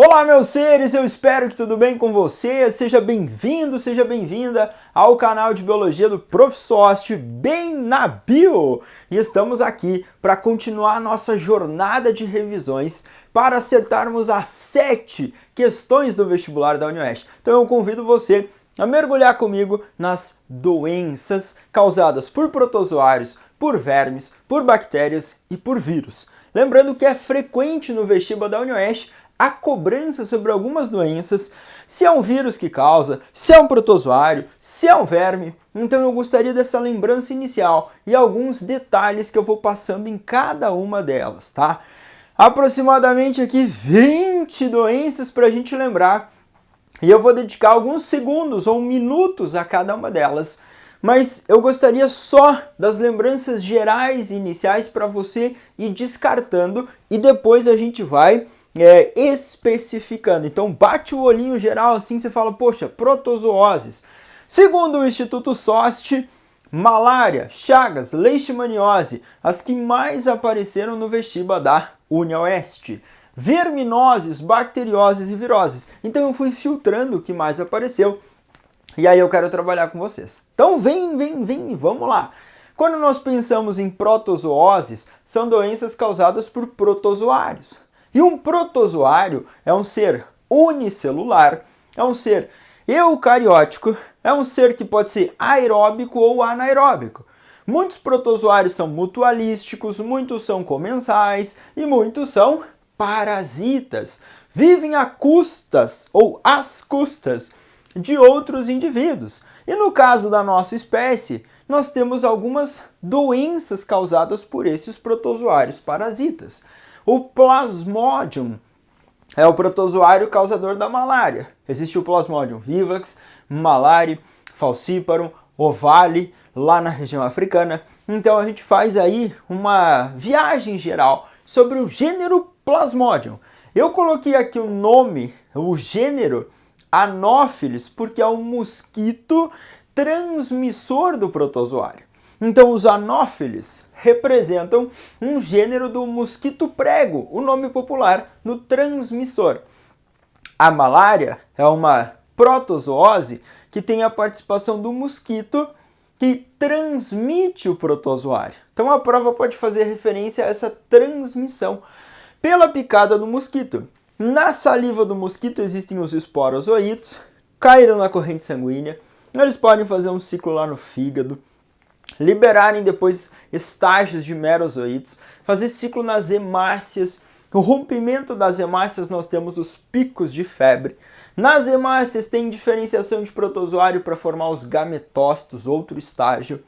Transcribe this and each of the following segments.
Olá, meus seres, eu espero que tudo bem com você. Seja bem-vindo, seja bem-vinda ao canal de Biologia do Prof. Sost, bem na bio. E estamos aqui para continuar a nossa jornada de revisões para acertarmos as 7 questões do vestibular da UniOeste. Então eu convido você a mergulhar comigo nas doenças causadas por protozoários, por vermes, por bactérias e por vírus. Lembrando que é frequente no vestibular da UniOeste a cobrança sobre algumas doenças, se é um vírus que causa, se é um protozoário, se é um verme. Então eu gostaria dessa lembrança inicial e alguns detalhes que eu vou passando em cada uma delas, tá? Aproximadamente aqui 20 doenças para a gente lembrar e eu vou dedicar alguns segundos ou minutos a cada uma delas. Mas eu gostaria só das lembranças gerais e iniciais para você ir descartando e depois a gente vai especificando. Então bate o olhinho geral assim, você fala, poxa, protozooses. Segundo o Instituto Sost, malária, chagas, leishmaniose, as que mais apareceram no vestibular da UniOeste. Verminoses, bacterioses e viroses. Então eu fui filtrando o que mais apareceu e aí eu quero trabalhar com vocês. Então vem, vamos lá. Quando nós pensamos em protozooses, são doenças causadas por protozoários. E um protozoário é um ser unicelular, é um ser eucariótico, é um ser que pode ser aeróbico ou anaeróbico. Muitos protozoários são mutualísticos, muitos são comensais e muitos são parasitas. Vivem a custas ou às custas de outros indivíduos. E no caso da nossa espécie, nós temos algumas doenças causadas por esses protozoários parasitas. O Plasmodium é o protozoário causador da malária. Existe o Plasmodium vivax, malari, falciparum, ovale, lá na região africana. Então a gente faz aí uma viagem geral sobre o gênero Plasmodium. Eu coloquei aqui o nome, o gênero Anopheles, porque é um mosquito transmissor do protozoário. Então os Anopheles representam um gênero do mosquito prego, o nome popular do transmissor. A malária é uma protozoose que tem a participação do mosquito que transmite o protozoário. Então a prova pode fazer referência a essa transmissão pela picada do mosquito. Na saliva do mosquito existem os esporozoítos, caíram na corrente sanguínea, eles podem fazer um ciclo lá no fígado, liberarem depois estágios de merozoítos, fazer ciclo nas hemácias. O rompimento das hemácias nós temos os picos de febre. Nas hemácias tem diferenciação de protozoário para formar os gametócitos, outro estágio.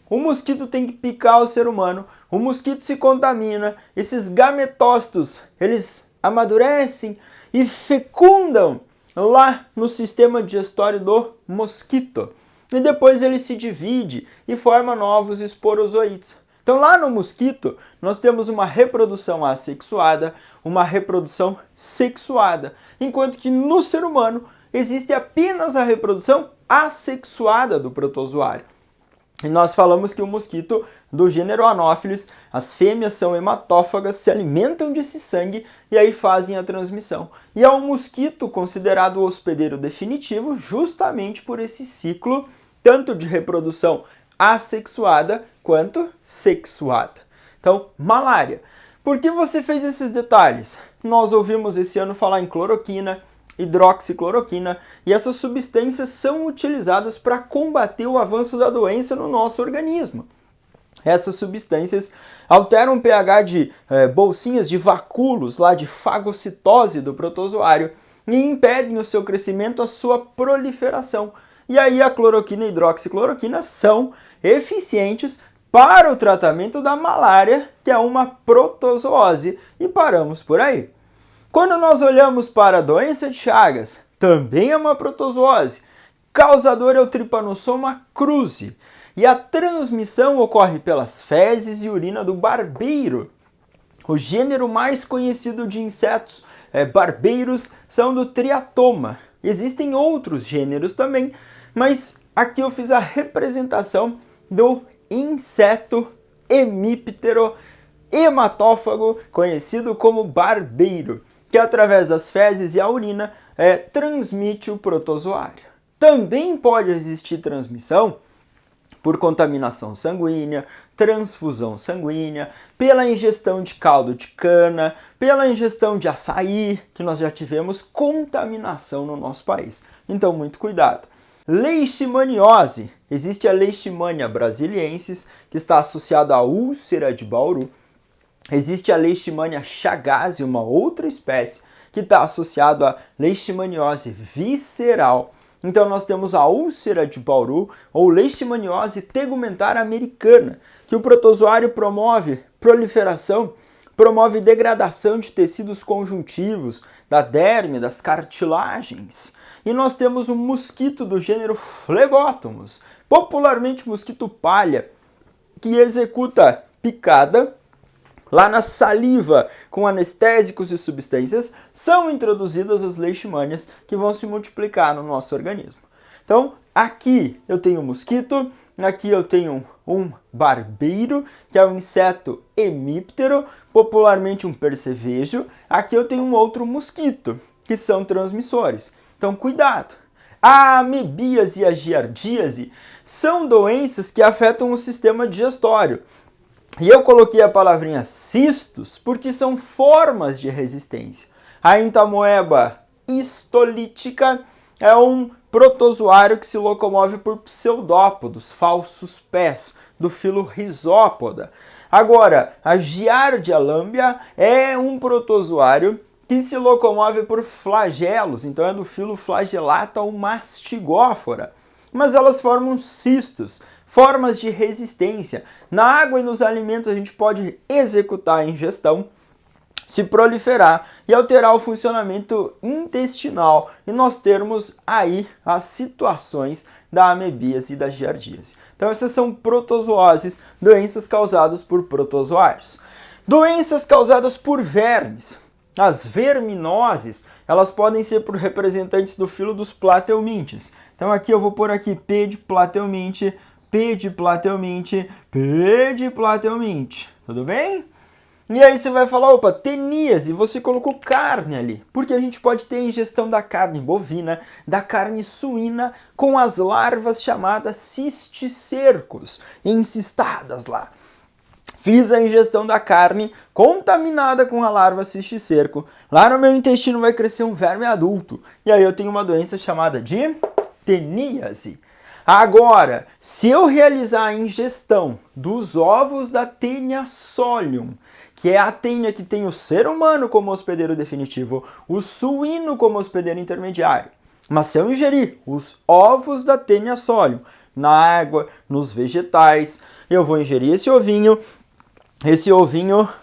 O mosquito tem que picar o ser humano, o mosquito se contamina, esses gametócitos, eles amadurecem e fecundam lá no sistema digestório do mosquito. E depois ele se divide e forma novos esporozoítos. Então lá no mosquito nós temos uma reprodução assexuada, uma reprodução sexuada, enquanto que no ser humano existe apenas a reprodução assexuada do protozoário. E nós falamos que o mosquito do gênero Anopheles, as fêmeas são hematófagas, se alimentam desse sangue e aí fazem a transmissão. E é um mosquito considerado o hospedeiro definitivo justamente por esse ciclo tanto de reprodução assexuada quanto sexuada. Então, malária. Por que você fez esses detalhes? Nós ouvimos esse ano falar em cloroquina, hidroxicloroquina, e essas substâncias são utilizadas para combater o avanço da doença no nosso organismo. Essas substâncias alteram o pH de bolsinhas de vacúolos, lá de fagocitose do protozoário, e impedem o seu crescimento, a sua proliferação. E aí a cloroquina e a hidroxicloroquina são eficientes para o tratamento da malária, que é uma protozoose, e paramos por aí. Quando nós olhamos para a doença de Chagas, também é uma protozoose. Causador é o Trypanosoma cruzi. E a transmissão ocorre pelas fezes e urina do barbeiro. O gênero mais conhecido de insetos barbeiros são do Triatoma. Existem outros gêneros também, mas aqui eu fiz a representação do inseto hemíptero hematófago, conhecido como barbeiro. que através das fezes e a urina transmite o protozoário. Também pode existir transmissão por contaminação sanguínea, transfusão sanguínea, pela ingestão de caldo de cana, pela ingestão de açaí, que nós já tivemos contaminação no nosso país. Então, muito cuidado. Leishmaniose. Existe a Leishmania brasiliensis, que está associada à úlcera de Bauru. Existe a Leishmania chagas, uma outra espécie, que está associada à leishmaniose visceral. Então nós temos a úlcera de Bauru ou leishmaniose tegumentar americana, que o protozoário promove proliferação, promove degradação de tecidos conjuntivos, da derme, das cartilagens. E nós temos um mosquito do gênero Phlebotomus, popularmente mosquito palha, que executa picada. Lá na saliva, com anestésicos e substâncias, são introduzidas as leishmanias que vão se multiplicar no nosso organismo. Então, aqui eu tenho um mosquito, aqui eu tenho um barbeiro, que é um inseto hemíptero, popularmente um percevejo. Aqui eu tenho um outro mosquito, que são transmissores. Então, cuidado! A amebíase e a giardíase são doenças que afetam o sistema digestório. E eu coloquei a palavrinha cistos porque são formas de resistência. A entamoeba histolítica é um protozoário que se locomove por pseudópodos, falsos pés, do filo Rhizópoda. Agora, a Giardia lambia é um protozoário que se locomove por flagelos, então é do filo Flagellata ou mastigófora. Mas elas formam cistos, formas de resistência. Na água e nos alimentos a gente pode executar a ingestão, se proliferar e alterar o funcionamento intestinal e nós termos aí as situações da amebíase e da giardíase. Então essas são protozooses, doenças causadas por protozoários. Doenças causadas por vermes. As verminoses, elas podem ser por representantes do filo dos platelmintes. Então aqui eu vou pôr aqui P de platelminte, P de platelminte, P de platelminte. Tudo bem? E aí você vai falar, opa, teníase, você colocou carne ali. Porque a gente pode ter ingestão da carne bovina, da carne suína, com as larvas chamadas cisticercos, encistadas lá. Fiz a ingestão da carne contaminada com a larva cisticerco. Lá no meu intestino vai crescer um verme adulto. E aí eu tenho uma doença chamada de teníase. Agora, se eu realizar a ingestão dos ovos da Taenia solium, que é a tênia que tem o ser humano como hospedeiro definitivo, o suíno como hospedeiro intermediário, mas se eu ingerir os ovos da Taenia solium na água, nos vegetais, eu vou ingerir esse ovinho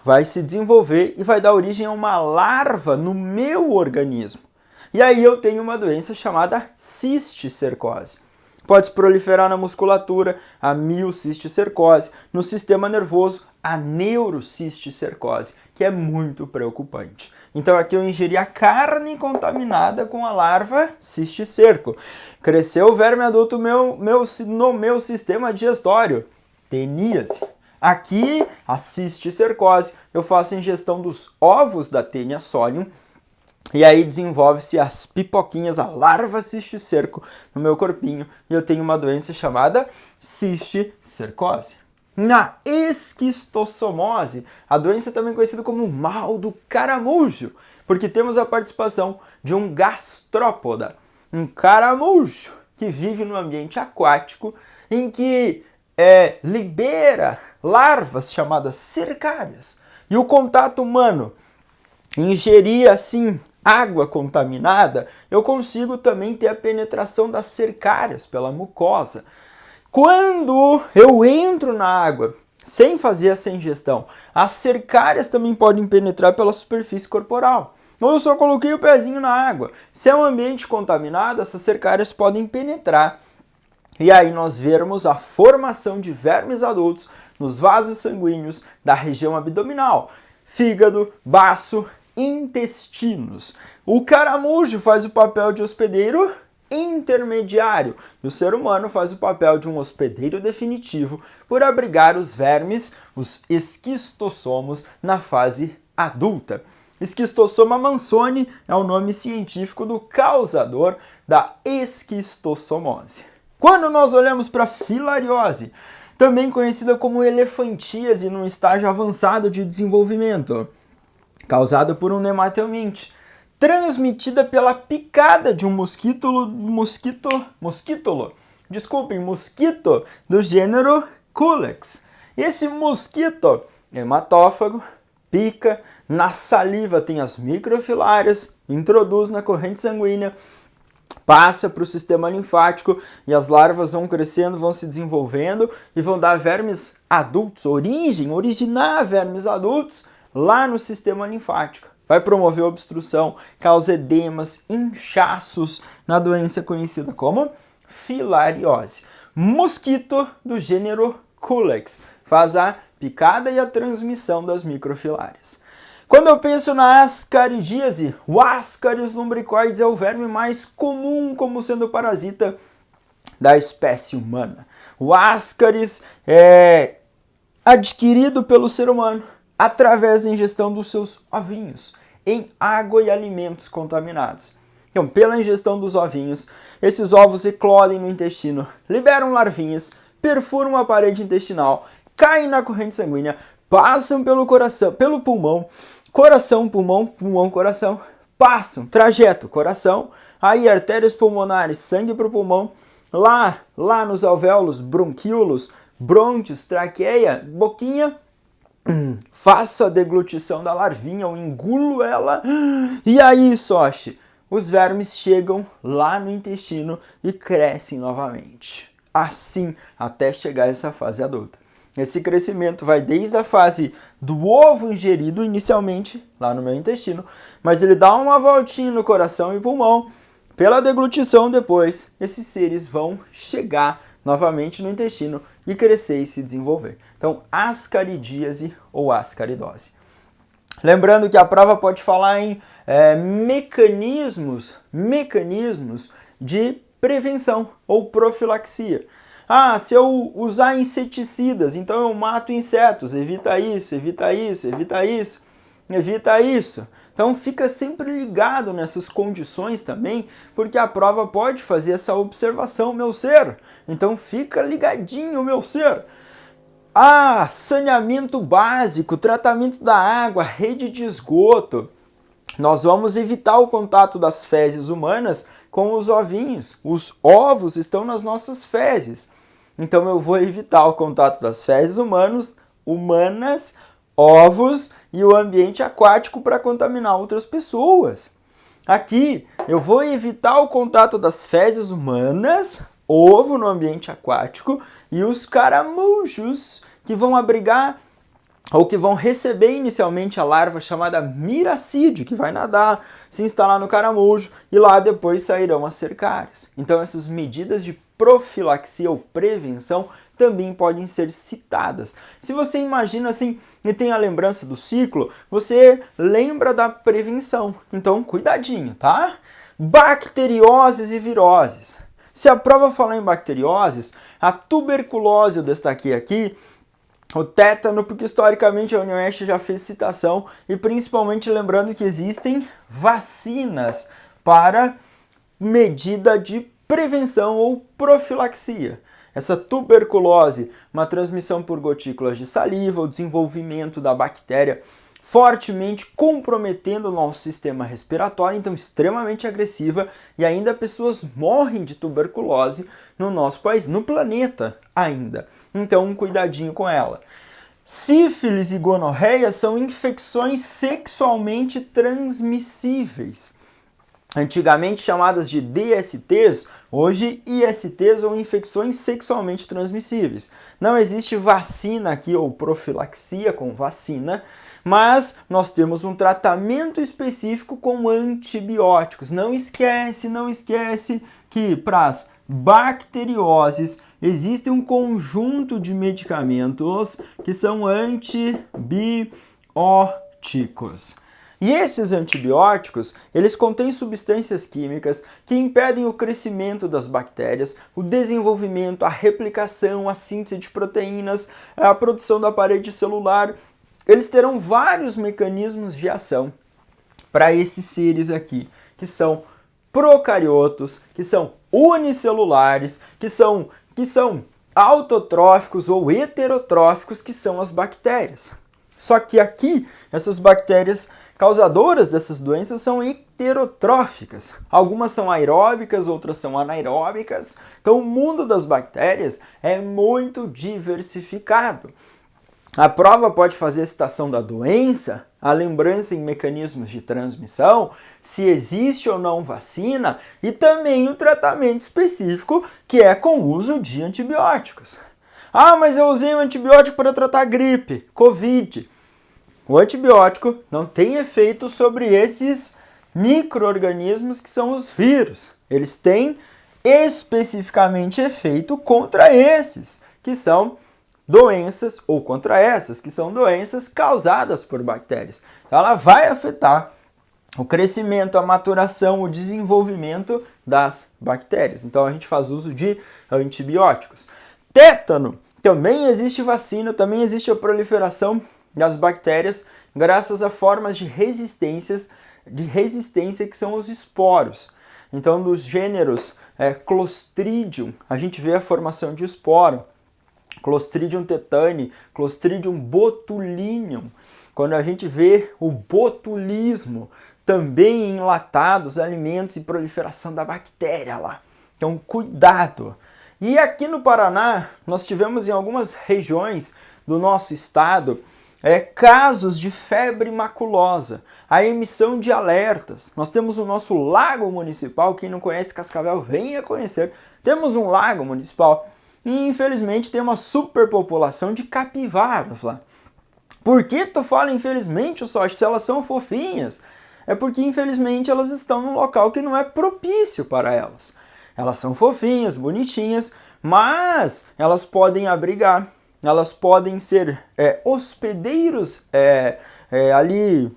vai se desenvolver e vai dar origem a uma larva no meu organismo. E aí eu tenho uma doença chamada cisticercose. Pode se proliferar na musculatura, a miocisticercose, no sistema nervoso, a neurocisticercose, que é muito preocupante. Então aqui eu ingeri a carne contaminada com a larva cisticerco. Cresceu o verme adulto no meu sistema digestório, teníase. Aqui, a cisticercose, eu faço a ingestão dos ovos da Taenia solium e aí desenvolve-se as pipoquinhas, a larva cisticerco no meu corpinho e eu tenho uma doença chamada cisticercose. Na esquistossomose, a doença é também conhecida como mal do caramujo, porque temos a participação de um gastrópoda, um caramujo que vive no ambiente aquático em que libera larvas chamadas cercárias. E o contato humano, ingerir assim água contaminada, eu consigo também ter a penetração das cercárias pela mucosa. Quando eu entro na água sem fazer essa ingestão, as cercárias também podem penetrar pela superfície corporal. Ou eu só coloquei o pezinho na água. Se é um ambiente contaminado, essas cercárias podem penetrar. E aí nós vermos a formação de vermes adultos nos vasos sanguíneos da região abdominal, fígado, baço, intestinos. O caramujo faz o papel de hospedeiro intermediário e o ser humano faz o papel de um hospedeiro definitivo por abrigar os vermes, os esquistossomos, na fase adulta. Esquistossoma mansoni é o nome científico do causador da esquistossomose. Quando nós olhamos para a filariose, também conhecida como elefantíase num estágio avançado de desenvolvimento, causada por um nematelminte, transmitida pela picada de um mosquito do gênero Culex. Esse mosquito hematófago pica, na saliva tem as microfilárias, introduz na corrente sanguínea, passa para o sistema linfático e as larvas vão crescendo, vão se desenvolvendo e vão dar vermes adultos, originar vermes adultos lá no sistema linfático. Vai promover obstrução, causa edemas, inchaços na doença conhecida como filariose. Mosquito do gênero Culex faz a picada e a transmissão das microfilárias. Quando eu penso na ascaridíase, o Ascaris lumbricoides é o verme mais comum como sendo parasita da espécie humana. O Ascaris é adquirido pelo ser humano através da ingestão dos seus ovinhos em água e alimentos contaminados. Então, pela ingestão dos ovinhos, esses ovos eclodem no intestino, liberam larvinhas, perfuram a parede intestinal, caem na corrente sanguínea, passam pelo coração, pelo pulmão, coração, pulmão, pulmão, coração, passam, trajeto, coração, aí artérias pulmonares, sangue para o pulmão, lá nos alvéolos, bronquíolos, brônquios, traqueia, boquinha, faço a deglutição da larvinha, eu engulo ela, e aí, Sochi, os vermes chegam lá no intestino e crescem novamente. Assim, até chegar a essa fase adulta. Esse crescimento vai desde a fase do ovo ingerido inicialmente, lá no meu intestino, mas ele dá uma voltinha no coração e pulmão. Pela deglutição depois, esses seres vão chegar novamente no intestino e crescer e se desenvolver. Então, ascaridíase ou ascaridose. Lembrando que a prova pode falar em mecanismos de prevenção ou profilaxia. Ah, se eu usar inseticidas, então eu mato insetos, evita isso, evita isso, evita isso, evita isso. Então fica sempre ligado nessas condições também, porque a prova pode fazer essa observação, meu ser. Então fica ligadinho, meu ser. Ah, saneamento básico, tratamento da água, rede de esgoto. Nós vamos evitar o contato das fezes humanas com os ovinhos. Os ovos estão nas nossas fezes. Então eu vou evitar o contato das fezes humanas, ovos e o ambiente aquático para contaminar outras pessoas. Aqui eu vou evitar o contato das fezes humanas, ovo no ambiente aquático e os caramujos que vão abrigar ou que vão receber inicialmente a larva chamada miracídio, que vai nadar, se instalar no caramujo e lá depois sairão as cercárias. Então essas medidas de profilaxia ou prevenção também podem ser citadas. Se você imagina assim e tem a lembrança do ciclo, você lembra da prevenção. Então cuidadinho, tá? Bacterioses e viroses. Se a prova falar em bacterioses, a tuberculose eu destaquei aqui, o tétano, porque historicamente a UniOeste já fez citação, e principalmente lembrando que existem vacinas para medida de prevenção ou profilaxia. Essa tuberculose, uma transmissão por gotículas de saliva, o desenvolvimento da bactéria fortemente comprometendo o nosso sistema respiratório, então extremamente agressiva, e ainda pessoas morrem de tuberculose no nosso país, no planeta ainda. Então, um cuidadinho com ela. Sífilis e gonorreia são infecções sexualmente transmissíveis. Antigamente chamadas de DSTs, hoje ISTs ou infecções sexualmente transmissíveis. Não existe vacina aqui ou profilaxia com vacina, mas nós temos um tratamento específico com antibióticos. Não esquece que para as bacterioses existe um conjunto de medicamentos que são antibióticos. E esses antibióticos, eles contêm substâncias químicas que impedem o crescimento das bactérias, o desenvolvimento, a replicação, a síntese de proteínas, a produção da parede celular. Eles terão vários mecanismos de ação. para esses seres aqui, que são procariotos, que são unicelulares, que são autotróficos ou heterotróficos, que são as bactérias. Só que aqui, essas bactérias causadoras dessas doenças são heterotróficas. Algumas são aeróbicas, outras são anaeróbicas. Então o mundo das bactérias é muito diversificado. A prova pode fazer a citação da doença, a lembrança em mecanismos de transmissão, se existe ou não vacina e também o tratamento específico, que é com o uso de antibióticos. Ah, mas eu usei um antibiótico para tratar gripe, Covid. O antibiótico não tem efeito sobre esses micro-organismos que são os vírus. Eles têm especificamente efeito contra esses, que são doenças, ou contra essas, que são doenças causadas por bactérias. Ela vai afetar o crescimento, a maturação, o desenvolvimento das bactérias. Então a gente faz uso de antibióticos. Tétano, também existe vacina, também existe a proliferação das bactérias graças a formas de resistência que são os esporos. Então dos gêneros Clostridium, a gente vê a formação de esporo. Clostridium tetani, Clostridium botulinum. Quando a gente vê o botulismo, também em enlatados, alimentos e proliferação da bactéria lá. Então, cuidado! E aqui no Paraná, nós tivemos em algumas regiões do nosso estado casos de febre maculosa, a emissão de alertas. Nós temos o nosso lago municipal, quem não conhece Cascavel, venha conhecer. Temos um lago municipal e infelizmente tem uma superpopulação de capivaras lá. Por que tu fala infelizmente, Sochi, se elas são fofinhas? É porque infelizmente elas estão num local que não é propício para elas. Elas são fofinhas, bonitinhas, mas elas podem abrigar, elas podem ser hospedeiros ali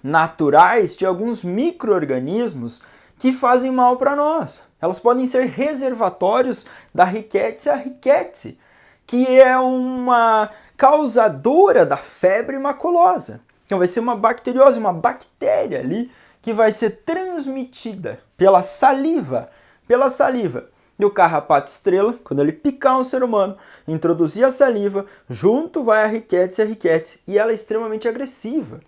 naturais de alguns micro-organismos que fazem mal para nós. Elas podem ser reservatórios da Rickettsia rickettsii, que é uma causadora da febre maculosa. Então vai ser uma bacteriose, uma bactéria ali, que vai ser transmitida pela saliva. E o carrapato estrela, quando ele picar um ser humano, introduzir a saliva, junto vai a Rickettsia rickettsii, e ela é extremamente agressiva.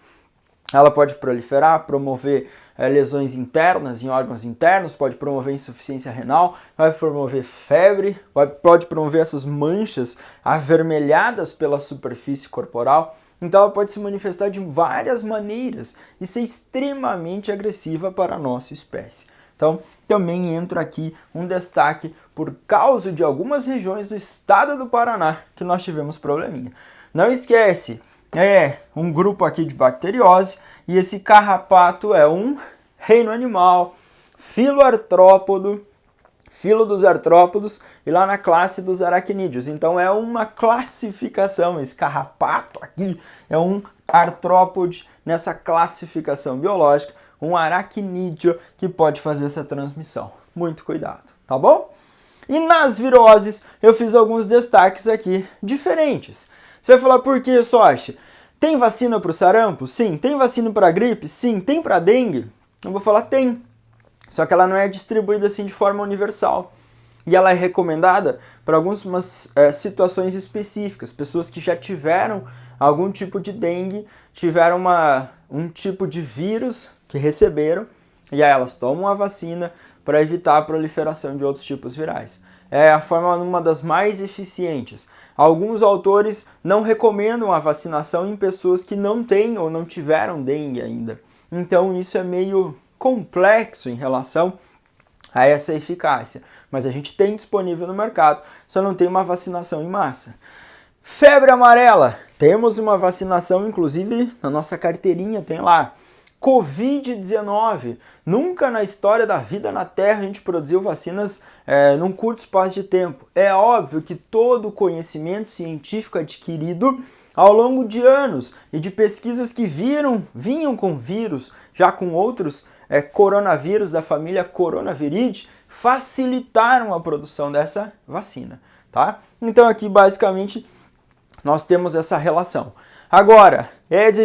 Ela pode proliferar, promover lesões internas em órgãos internos, pode promover insuficiência renal, vai promover febre, pode promover essas manchas avermelhadas pela superfície corporal. Então ela pode se manifestar de várias maneiras e ser extremamente agressiva para a nossa espécie. Então também entra aqui um destaque por causa de algumas regiões do estado do Paraná que nós tivemos probleminha. Não esquece, um grupo aqui de bacteriose, e esse carrapato é um reino animal, filoartrópodo, filo dos artrópodos, e lá na classe dos aracnídeos. Então é uma classificação, esse carrapato aqui é um artrópode nessa classificação biológica, um aracnídeo que pode fazer essa transmissão. Muito cuidado, tá bom? E nas viroses eu fiz alguns destaques aqui diferentes. Você vai falar, por que, Sochi? Tem vacina para o sarampo? Sim. Tem vacina para a gripe? Sim. Tem para a dengue? Eu vou falar, tem. Só que ela não é distribuída assim de forma universal. E ela é recomendada para algumas situações específicas. Pessoas que já tiveram algum tipo de dengue, tiveram um tipo de vírus que receberam, e aí elas tomam a vacina para evitar a proliferação de outros tipos virais. É a forma uma das mais eficientes. Alguns autores não recomendam a vacinação em pessoas que não têm ou não tiveram dengue ainda. Então isso é meio complexo em relação a essa eficácia. Mas a gente tem disponível no mercado, só não tem uma vacinação em massa. Febre amarela. Temos uma vacinação, inclusive, na nossa carteirinha tem lá. Covid-19. Nunca na história da vida na Terra a gente produziu vacinas num curto espaço de tempo. É óbvio que todo o conhecimento científico adquirido ao longo de anos e de pesquisas que vinham com vírus, já com outros coronavírus da família Coronaviridae, facilitaram a produção dessa vacina, tá? Então aqui basicamente nós temos essa relação. Agora, Aedes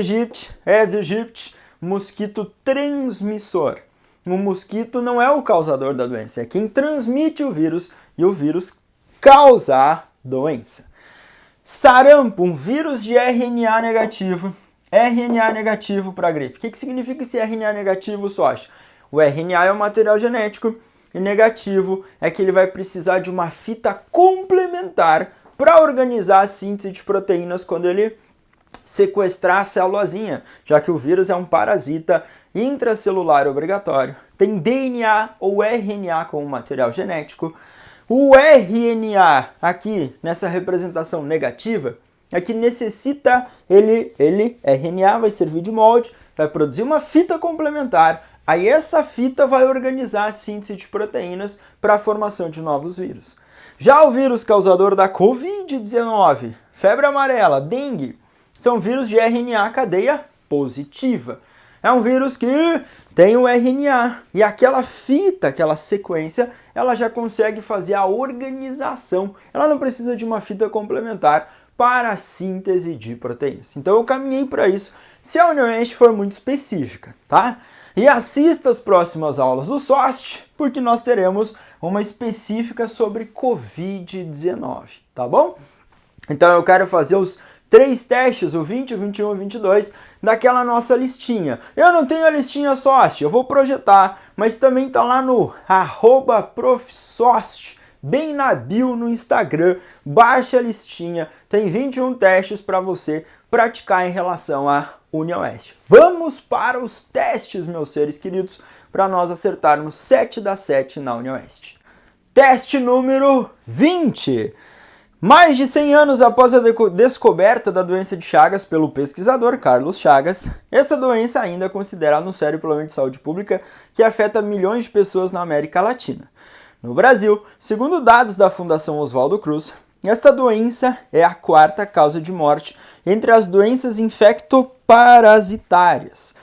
aegypti, mosquito transmissor. O mosquito não é o causador da doença, é quem transmite o vírus e o vírus causa a doença. Sarampo, um vírus de RNA negativo. RNA negativo para gripe. O que significa esse RNA negativo, sócio? O RNA é um material genético e negativo é que ele vai precisar de uma fita complementar para organizar a síntese de proteínas quando ele sequestrar a célulazinha, já que o vírus é um parasita intracelular obrigatório. Tem DNA ou RNA como material genético. O RNA aqui nessa representação negativa é que necessita, RNA vai servir de molde, vai produzir uma fita complementar, aí essa fita vai organizar a síntese de proteínas para a formação de novos vírus. Já o vírus causador da Covid-19, febre amarela, dengue, são vírus de RNA cadeia positiva. É um vírus que tem o RNA e aquela fita, aquela sequência, ela já consegue fazer a organização. Ela não precisa de uma fita complementar para a síntese de proteínas. Então eu caminhei para isso, se a UniOeste for muito específica, tá? E assista as próximas aulas do SOST, porque nós teremos uma específica sobre Covid-19, tá bom? Então eu quero fazer os 3 testes, o 20, o 21 e o 22, daquela nossa listinha. Eu não tenho a listinha SOST, eu vou projetar, mas também tá lá no @profsost, bem na bio no Instagram. Baixa a listinha, tem 21 testes para você praticar em relação à UniOeste. Vamos para os testes, meus seres queridos, para nós acertarmos 7 das 7 na UniOeste. Teste número 20. Mais de 100 anos após a descoberta da doença de Chagas pelo pesquisador Carlos Chagas, essa doença ainda é considerada um sério problema de saúde pública que afeta milhões de pessoas na América Latina. No Brasil, segundo dados da Fundação Oswaldo Cruz, esta doença é a 4ª causa de morte entre as doenças infectoparasitárias.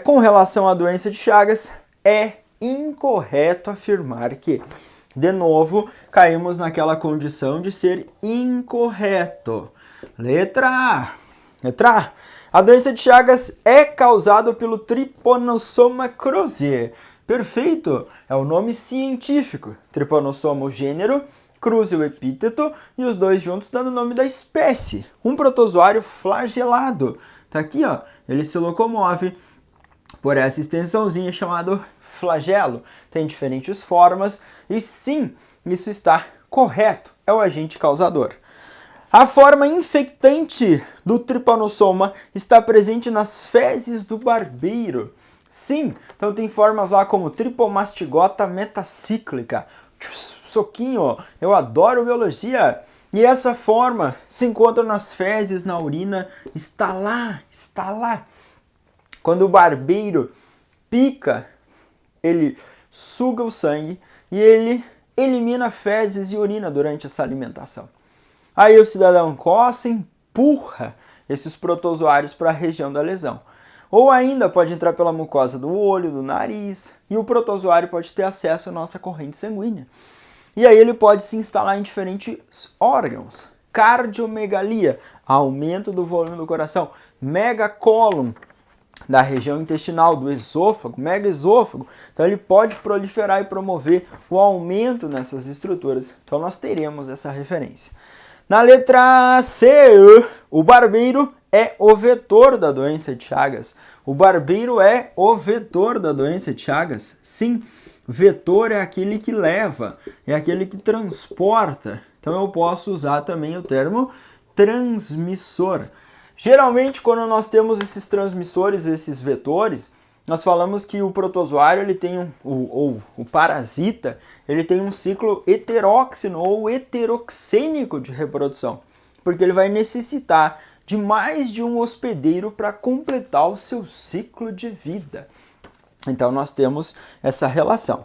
Com relação à doença de Chagas, é incorreto afirmar que, de novo, caímos naquela condição de ser incorreto. Letra A. A doença de Chagas é causada pelo Trypanosoma cruzi. Perfeito! É o nome científico. Trypanosoma o gênero, cruzi o epíteto e os dois juntos dando o nome da espécie. Um protozoário flagelado. Tá aqui, ó. Ele se locomove por essa extensãozinha chamada flagelo. Tem diferentes formas e sim, isso está correto. É o agente causador. A forma infectante do Trypanosoma está presente nas fezes do barbeiro. Sim, então tem formas lá como Tripomastigota metacíclica. Soquinho, eu adoro biologia. E essa forma se encontra nas fezes, na urina, está lá. Quando o barbeiro pica, ele suga o sangue e ele elimina fezes e urina durante essa alimentação. Aí o cidadão coça e empurra esses protozoários para a região da lesão. Ou ainda pode entrar pela mucosa do olho, do nariz, e o protozoário pode ter acesso à nossa corrente sanguínea. E aí ele pode se instalar em diferentes órgãos. Cardiomegalia, aumento do volume do coração. Megacólon, da região intestinal, do esôfago, megaesôfago. Então ele pode proliferar e promover o aumento nessas estruturas. Então nós teremos essa referência. Na letra C, o barbeiro é o vetor da doença de Chagas. O barbeiro é o vetor da doença de Chagas? Sim, vetor é aquele que leva, é aquele que transporta. Então eu posso usar também o termo transmissor. Geralmente, quando nós temos esses transmissores, esses vetores, nós falamos que o protozoário, ele tem o parasita, ele tem um ciclo heteróxino ou heteroxênico de reprodução, porque ele vai necessitar de mais de um hospedeiro para completar o seu ciclo de vida. Então nós temos essa relação.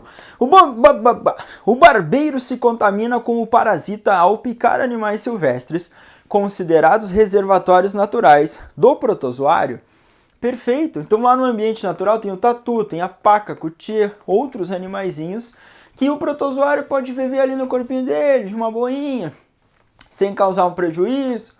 O barbeiro se contamina com o parasita ao picar animais silvestres, considerados reservatórios naturais do protozoário. Perfeito! Então lá no ambiente natural tem o tatu, tem a paca, cutia, outros animaizinhos que o protozoário pode viver ali no corpinho dele, de uma boinha, sem causar um prejuízo.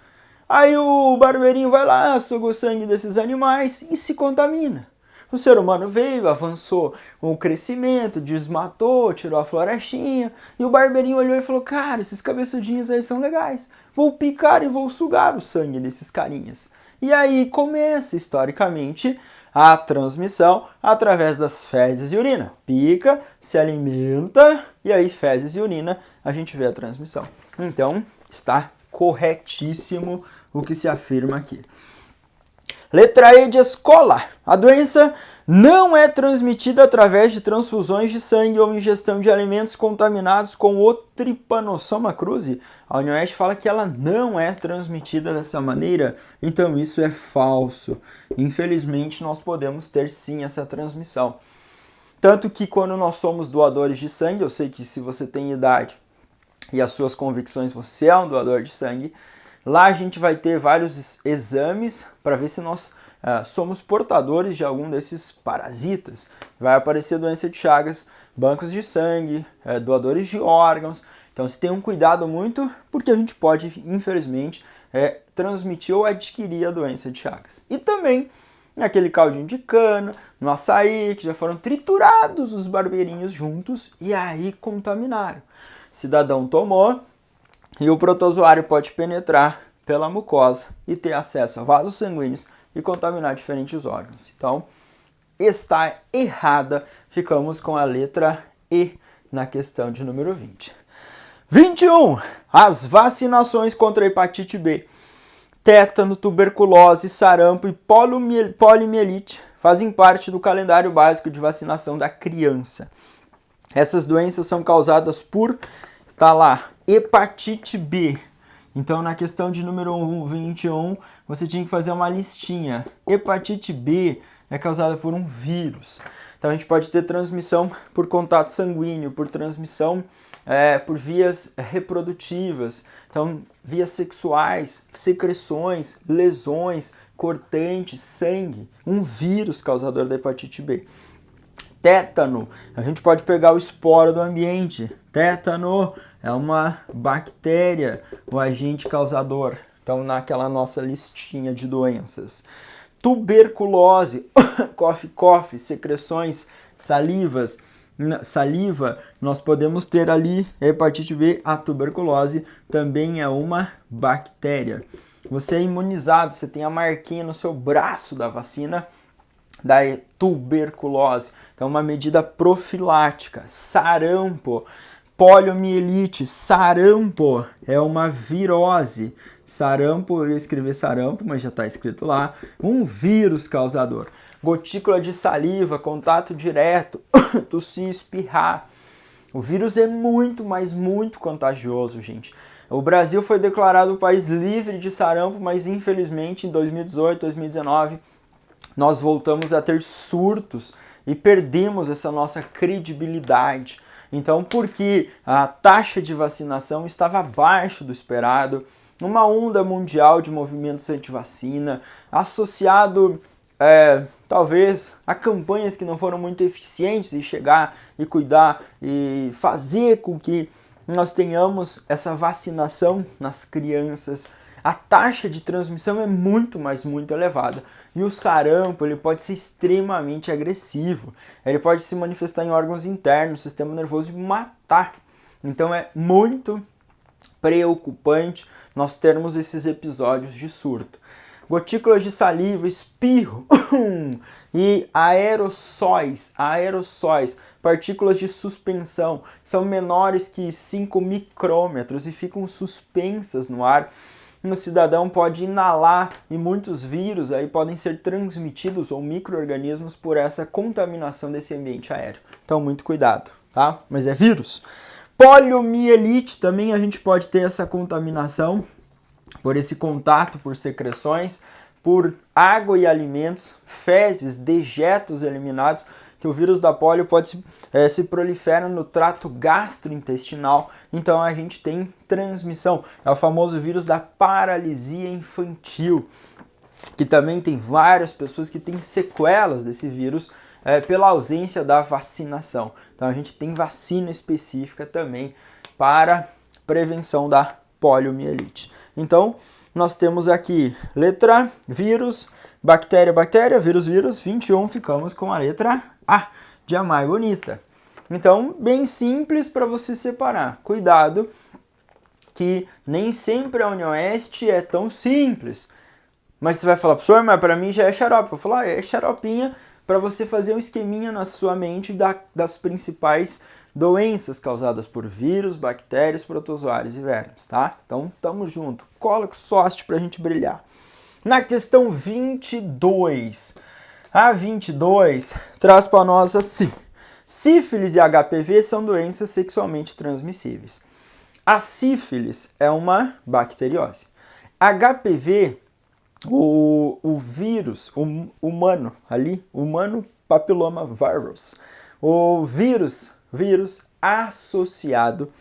Aí o barbeirinho vai lá, suga o sangue desses animais e se contamina. O ser humano veio, avançou com o crescimento, desmatou, tirou a florestinha, e o barbeirinho olhou e falou, cara, esses cabeçudinhos aí são legais, vou picar e vou sugar o sangue desses carinhas. E aí começa, historicamente, a transmissão através das fezes e urina. Pica, se alimenta, e aí fezes e urina, a gente vê a transmissão. Então, está corretíssimo o que se afirma aqui. Letra E de escola. A doença não é transmitida através de transfusões de sangue ou ingestão de alimentos contaminados com o Trypanosoma cruzi. A UniOeste fala que ela não é transmitida dessa maneira, então isso é falso. Infelizmente, nós podemos ter sim essa transmissão. Tanto que quando nós somos doadores de sangue, eu sei que se você tem idade e as suas convicções, você é um doador de sangue, lá a gente vai ter vários exames para ver se nós somos portadores de algum desses parasitas. Vai aparecer doença de Chagas, bancos de sangue, doadores de órgãos. Então se tem um cuidado muito, porque a gente pode, infelizmente, transmitir ou adquirir a doença de Chagas. E também naquele caldinho de cana, no açaí, que já foram triturados os barbeirinhos juntos e aí contaminaram. Cidadão tomou, e o protozoário pode penetrar pela mucosa e ter acesso a vasos sanguíneos e contaminar diferentes órgãos. Então, está errada. Ficamos com a letra E na questão de número 20. 21. As vacinações contra a hepatite B, tétano, tuberculose, sarampo e poliomielite fazem parte do calendário básico de vacinação da criança. Essas doenças são causadas por, tá lá, hepatite B. Então, na questão de número 21, você tinha que fazer uma listinha. Hepatite B é causada por um vírus. Então, a gente pode ter transmissão por contato sanguíneo, por transmissão por vias reprodutivas. Então, vias sexuais, secreções, lesões, cortantes, sangue. Um vírus causador da hepatite B. Tétano, a gente pode pegar o esporo do ambiente. Tétano é uma bactéria, o agente causador. Então, naquela nossa listinha de doenças. Tuberculose, cough, secreções, saliva, nós podemos ter ali a hepatite B, a tuberculose também é uma bactéria. Você é imunizado, você tem a marquinha no seu braço da vacina da tuberculose. Então, uma medida profilática. Sarampo, poliomielite. Sarampo é uma virose. Sarampo, eu ia escrever sarampo, mas já está escrito lá. Um vírus causador. Gotícula de saliva, contato direto, tossir, espirrar. O vírus é muito, mas muito contagioso, gente. O Brasil foi declarado um país livre de sarampo, mas infelizmente em 2018, 2019, nós voltamos a ter surtos e perdemos essa nossa credibilidade. Então, porque a taxa de vacinação estava abaixo do esperado, uma onda mundial de movimentos anti-vacina, associado talvez a campanhas que não foram muito eficientes em chegar e cuidar e fazer com que nós tenhamos essa vacinação nas crianças. A taxa de transmissão é muito, mas muito elevada. E o sarampo ele pode ser extremamente agressivo. Ele pode se manifestar em órgãos internos, sistema nervoso e matar. Então é muito preocupante nós termos esses episódios de surto. Gotículas de saliva, espirro e aerossóis, partículas de suspensão, são menores que 5 micrômetros e ficam suspensas no ar. O cidadão pode inalar e muitos vírus aí podem ser transmitidos ou micro-organismos por essa contaminação desse ambiente aéreo. Então, muito cuidado, tá? Mas é vírus. Poliomielite, também a gente pode ter essa contaminação por esse contato, por secreções, por água e alimentos, fezes, dejetos eliminados, que o vírus da polio pode se proliferar no trato gastrointestinal, então a gente tem transmissão. É o famoso vírus da paralisia infantil, que também tem várias pessoas que têm sequelas desse vírus pela ausência da vacinação. Então a gente tem vacina específica também para prevenção da poliomielite. Então, nós temos aqui letra A, vírus, bactéria, bactéria, vírus, vírus, 21, ficamos com a letra A, de a mais bonita. Então, bem simples para você separar. Cuidado que nem sempre a UniOeste é tão simples. Mas você vai falar, professor, mas para mim já é xarope. Eu vou falar, é xaropinha para você fazer um esqueminha na sua mente das principais doenças causadas por vírus, bactérias, protozoários e vermes, tá? Então, tamo junto. Cola com sorte pra gente brilhar. Na questão 22, a 22 traz para nós assim: sífilis e HPV são doenças sexualmente transmissíveis. A sífilis é uma bacteriose. HPV, o vírus humano ali, humano papiloma virus, o vírus associado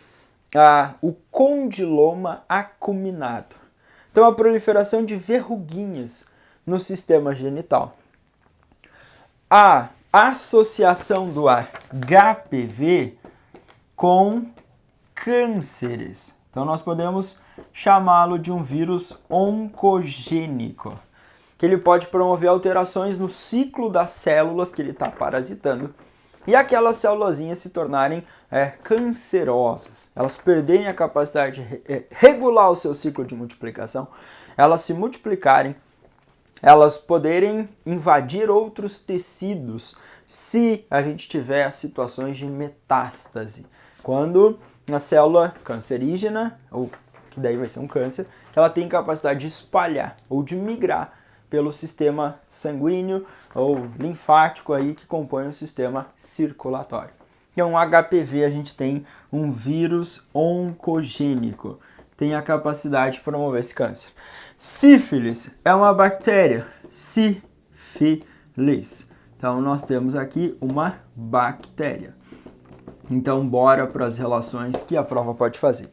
ao condiloma acuminado. Então, a proliferação de verruguinhas no sistema genital. A associação do HPV com cânceres. Então, nós podemos chamá-lo de um vírus oncogênico, que ele pode promover alterações no ciclo das células que ele está parasitando, e aquelas célulazinhas se tornarem cancerosas, elas perderem a capacidade de regular o seu ciclo de multiplicação, elas se multiplicarem, elas poderem invadir outros tecidos se a gente tiver situações de metástase. Quando a célula cancerígena, ou que daí vai ser um câncer, ela tem capacidade de espalhar ou de migrar pelo sistema sanguíneo ou linfático aí que compõe o sistema circulatório. Então, HPV a gente tem um vírus oncogênico, tem a capacidade de promover esse câncer. Sífilis é uma bactéria, sífilis. Então, nós temos aqui uma bactéria. Então, bora para as relações que a prova pode fazer.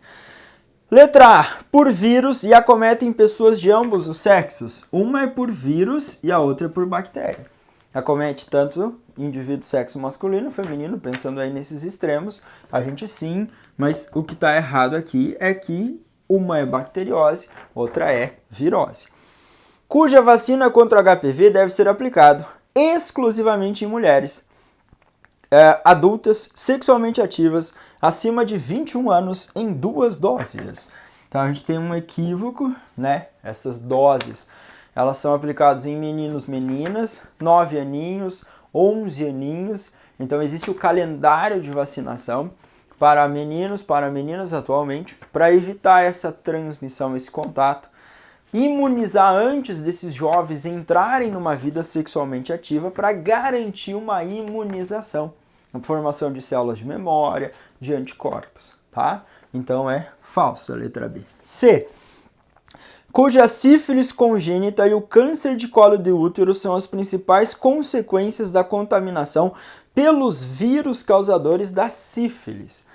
Letra A, por vírus e acometem pessoas de ambos os sexos. Uma é por vírus e a outra é por bactéria. Acomete tanto indivíduo sexo masculino, feminino, pensando aí nesses extremos, a gente sim, mas o que está errado aqui é que uma é bacteriose, outra é virose. Cuja vacina contra o HPV deve ser aplicado exclusivamente em mulheres adultas, sexualmente ativas, acima de 21 anos, em 2 doses. Então a gente tem um equívoco, né? Essas doses, elas são aplicadas em meninos, meninas, 9 aninhos, 11 aninhos. Então existe o calendário de vacinação para meninos, para meninas atualmente, para evitar essa transmissão, esse contato. Imunizar antes desses jovens entrarem numa vida sexualmente ativa para garantir uma imunização, a formação de células de memória, de anticorpos, tá? Então é falsa a letra B. C. Cuja sífilis congênita e o câncer de colo de útero são as principais consequências da contaminação pelos vírus causadores da sífilis.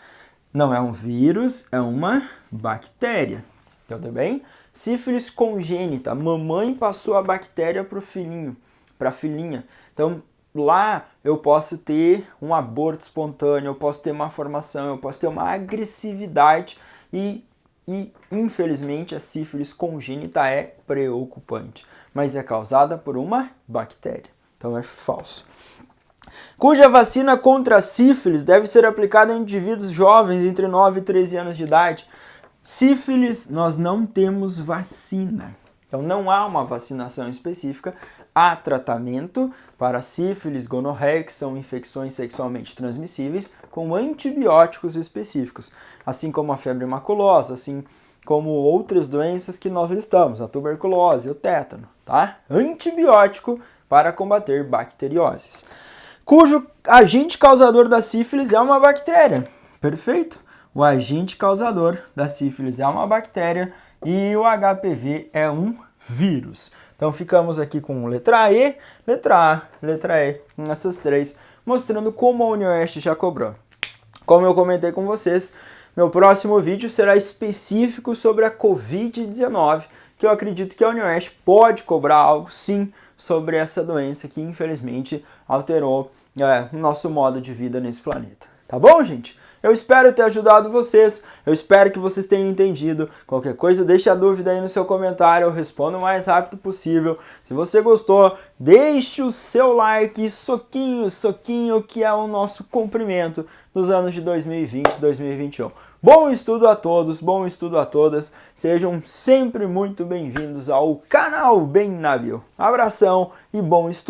Não é um vírus, é uma bactéria. Tudo bem? Sífilis congênita. Mamãe passou a bactéria para o filhinho, para a filhinha. Então, lá eu posso ter um aborto espontâneo, eu posso ter uma formação, eu posso ter uma agressividade e infelizmente a sífilis congênita é preocupante, mas é causada por uma bactéria. Então é falso. Cuja vacina contra a sífilis deve ser aplicada em indivíduos jovens entre 9 e 13 anos de idade. Sífilis, nós não temos vacina. Então não há uma vacinação específica. Há tratamento para sífilis, gonorreia, que são infecções sexualmente transmissíveis, com antibióticos específicos, assim como a febre maculosa, assim como outras doenças que nós listamos, a tuberculose, o tétano, tá? Antibiótico para combater bacterioses. Cujo agente causador da sífilis é uma bactéria. Perfeito? O agente causador da sífilis é uma bactéria e o HPV é um vírus. Então ficamos aqui com letra E, letra A, letra E, essas três, mostrando como a UniOeste já cobrou. Como eu comentei com vocês, meu próximo vídeo será específico sobre a Covid-19, que eu acredito que a UniOeste pode cobrar algo sim sobre essa doença que infelizmente alterou o nosso modo de vida nesse planeta. Tá bom, gente? Eu espero ter ajudado vocês, eu espero que vocês tenham entendido. Qualquer coisa, deixe a dúvida aí no seu comentário, eu respondo o mais rápido possível. Se você gostou, deixe o seu like, soquinho, que é o nosso cumprimento dos anos de 2020 e 2021. Bom estudo a todos, bom estudo a todas. Sejam sempre muito bem-vindos ao canal Bem na Bio. Abração e bom estudo!